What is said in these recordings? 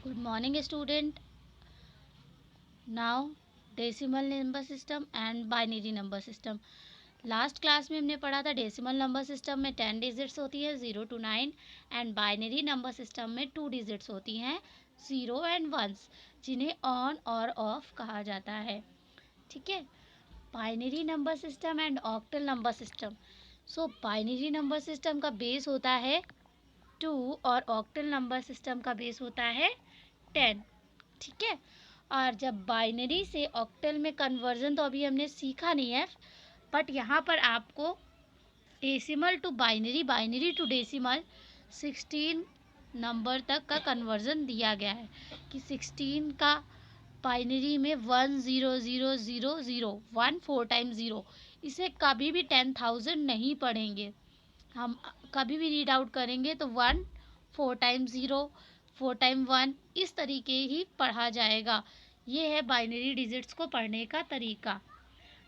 Good morning, student. Now, decimal number system and binary number system. Last class में हमने पढ़ा था decimal number system में 10 digits होती है 0 to 9 and binary number system में 2 डिजिट्स होती हैं 0 एंड 1, जिन्हें ऑन और ऑफ कहा जाता है. ठीक है. Binary number system and octal number system. So binary number system का बेस होता है 2 और ऑक्टल नंबर सिस्टम का बेस होता है 10. ठीक है. और जब बाइनरी से ऑक्टल में कन्वर्जन तो अभी हमने सीखा नहीं है, बट यहाँ पर आपको decimal to binary, binary to decimal 16 number तक का कन्वर्जन दिया गया है कि 16 का बाइनरी में 1 0 0 0 0 1 4 टाइम्स 0. इसे कभी भी 10,000 नहीं पढ़ेंगे हम. कभी भी रीड आउट करेंगे तो 1 4 टाइम्स 0 4 टाइम 1 इस तरीके ही पढ़ा जाएगा. ये है बाइनरी डिजिट्स को पढ़ने का तरीका.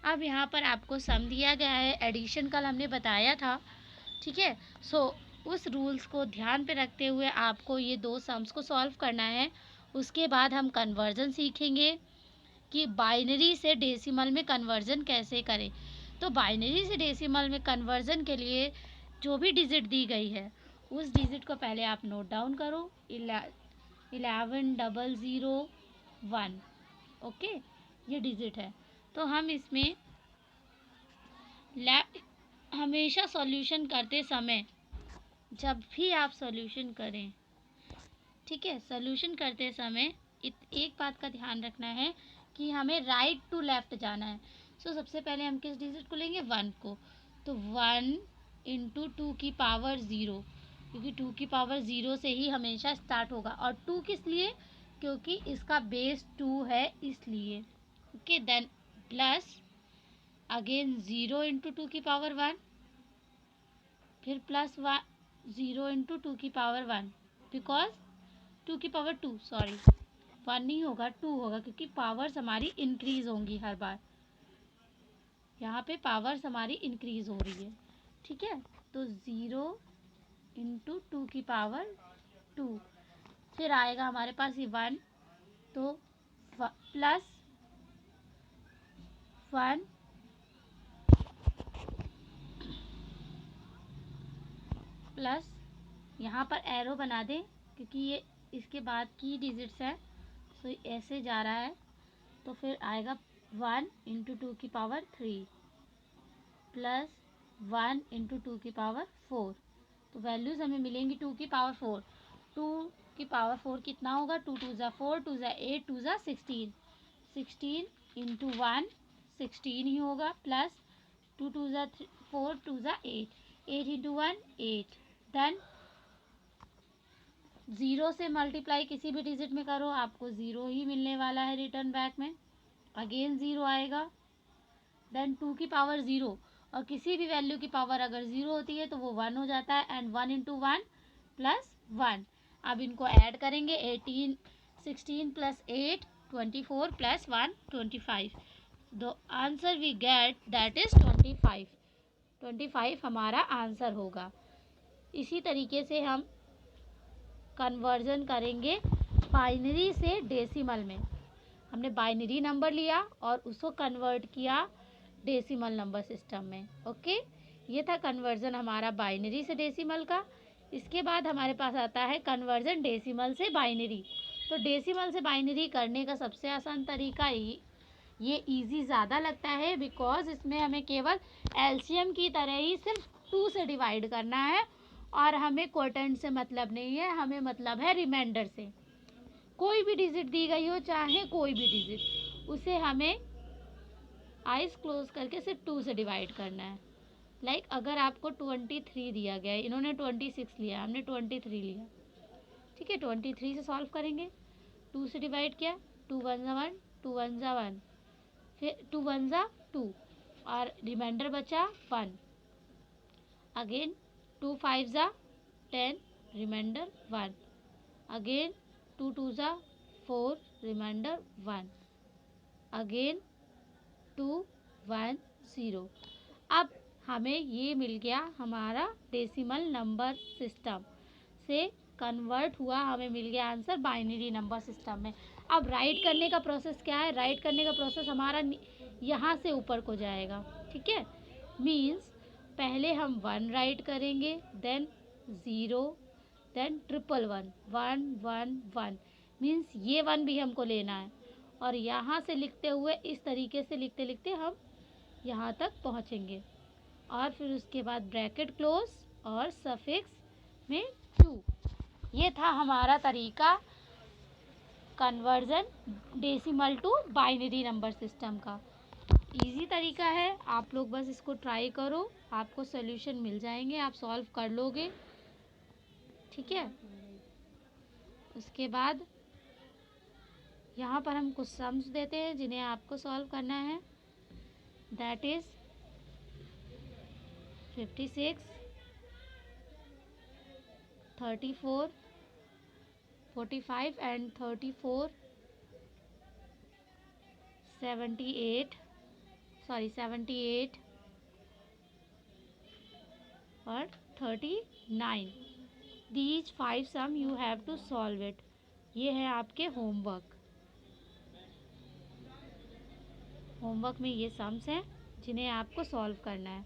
अब यहाँ पर आपको सम दिया गया है. एडिशन कल हमने बताया था. ठीक है. सो उस रूल्स को ध्यान पे रखते हुए आपको ये दो सम्स को सॉल्व करना है. उसके बाद हम कन्वर्जन सीखेंगे कि बाइनरी से डेसिमल में कन्वर्जन कैसे करें. तो बाइनरी से डेसिमल में कन्वर्जन के लिए जो भी डिजिट दी गई है उस डिजिट को पहले आप नोट डाउन करो. 11,001. ओके, ये डिजिट है. तो हम इसमें हमेशा सॉल्यूशन करते समय, जब भी आप सॉल्यूशन करें, ठीक है, सॉल्यूशन करते समय एक बात का ध्यान रखना है कि हमें राइट टू लेफ्ट जाना है. सो सबसे पहले हम किस डिजिट को लेंगे? 1 को. तो 1 इंटू 2 की पावर 0, क्योंकि 2 की पावर 0 से ही हमेशा स्टार्ट होगा. और 2 किस लिए? क्योंकि इसका बेस 2 है इसलिए. Okay. Then plus again 0 into 2 की पावर 1, फिर प्लस 0 इंटू 2 की पावर 1, बिकॉज 2 की पावर 2, सॉरी 1 नहीं होगा 2 होगा, क्योंकि पावर्स हमारी इंक्रीज होंगी हर बार. यहाँ पे पावर्स हमारी इंक्रीज हो रही है. ठीक है. तो 0 इंटू 2 की पावर 2, फिर आएगा हमारे पास ये 1, तो प्लस 1 प्लस, यहाँ पर एरो बना दें क्योंकि ये इसके बाद की डिजिट्स है. सो ऐसे जा रहा है. तो फिर आएगा 1 इंटू 2 की पावर 3 प्लस 1 इंटू 2 की पावर 4. तो वैल्यूज़ हमें मिलेंगी 2 की पावर 4. 2 की पावर 4 कितना होगा? 2 2 ज़ा 4, 2 ज़ा 8, 2 ज़ा 16. 16 इंटू 1 16 ही होगा, प्लस 2 2 ज़ा 4, 2 ज़ा 8, 8 इंटू 1 8. देन 0 से मल्टीप्लाई किसी भी डिजिट में करो, आपको 0 ही मिलने वाला है रिटर्न बैक में. अगेन 0 आएगा. देन 2 की पावर 0, और किसी भी वैल्यू की पावर अगर 0 होती है तो वो 1 हो जाता है. And 1 into 1 plus 1. अब इनको ऐड करेंगे. 18 16 plus 8 24 plus 1 25. The answer we get that is 25. 25 हमारा आंसर होगा. इसी तरीके से हम कन्वर्जन करेंगे बाइनरी से डेसिमल में. हमने बाइनरी नंबर लिया और उसको कन्वर्ट किया डेसिमल नंबर सिस्टम में. ओके. ये था कन्वर्जन हमारा बाइनरी से डेसिमल का. इसके बाद हमारे पास आता है कन्वर्जन डेसिमल से बाइनरी. तो डेसिमल से बाइनरी करने का सबसे आसान तरीका ये इजी ज़्यादा लगता है, बिकॉज इसमें हमें केवल एलसीएम की तरह ही सिर्फ 2 से डिवाइड करना है और हमें क्वोटेंट से मतलब नहीं है, हमें मतलब है रिमाइंडर से. कोई भी डिजिट दी गई हो, चाहे कोई भी डिजिट, उसे हमें आइज क्लोज करके सिर्फ 2 से डिवाइड करना है. लाइक अगर आपको 23 दिया गया है, इन्होंने 26 लिया, हमने 23 लिया. ठीक है. 23 से सॉल्व करेंगे. 2 से डिवाइड किया, 2 1 ज़ा 1, 2 1 ज़ा 1, फिर 2 1 ज़ा 2, और रिमाइंडर बचा 1. अगेन 2 5 ज़ा 10, रिमाइंडर 1. अगेन 2 2 ज़ा 4, रिमाइंडर 1. अगेन 2 1 0. अब हमें ये मिल गया हमारा डेसिमल नंबर सिस्टम से कन्वर्ट हुआ, हमें मिल गया आंसर बाइनरी नंबर सिस्टम में। अब राइट करने का प्रोसेस क्या है? राइट करने का प्रोसेस हमारा यहाँ से ऊपर को जाएगा, ठीक है। मीन्स पहले हम 1 राइट करेंगे, देन 0, देन 111, 1 1 1, मीन्स ये 1 भी हमको लेना है। और यहाँ से लिखते हुए इस तरीके से लिखते लिखते हम यहाँ तक पहुँचेंगे। और फिर उसके बाद ब्रैकेट क्लोज और सफिक्स में 2। ये था हमारा तरीका conversion decimal to binary number system का। इजी तरीका है, आप लोग बस इसको ट्राई करो, आपको सॉल्यूशन मिल जाएंगे, आप सॉल्व कर लोगे, ठीक है। उसके बाद यहाँ पर हम कुछ सम्स देते हैं जिन्हें आपको सॉल्व करना है। दैट इज़ 56, 34, 45 एंड 34, 78 और 39। These 5 sum you have to solve it। ये है आपके होमवर्क में ये सम्स हैं जिन्हें आपको सॉल्व करना है।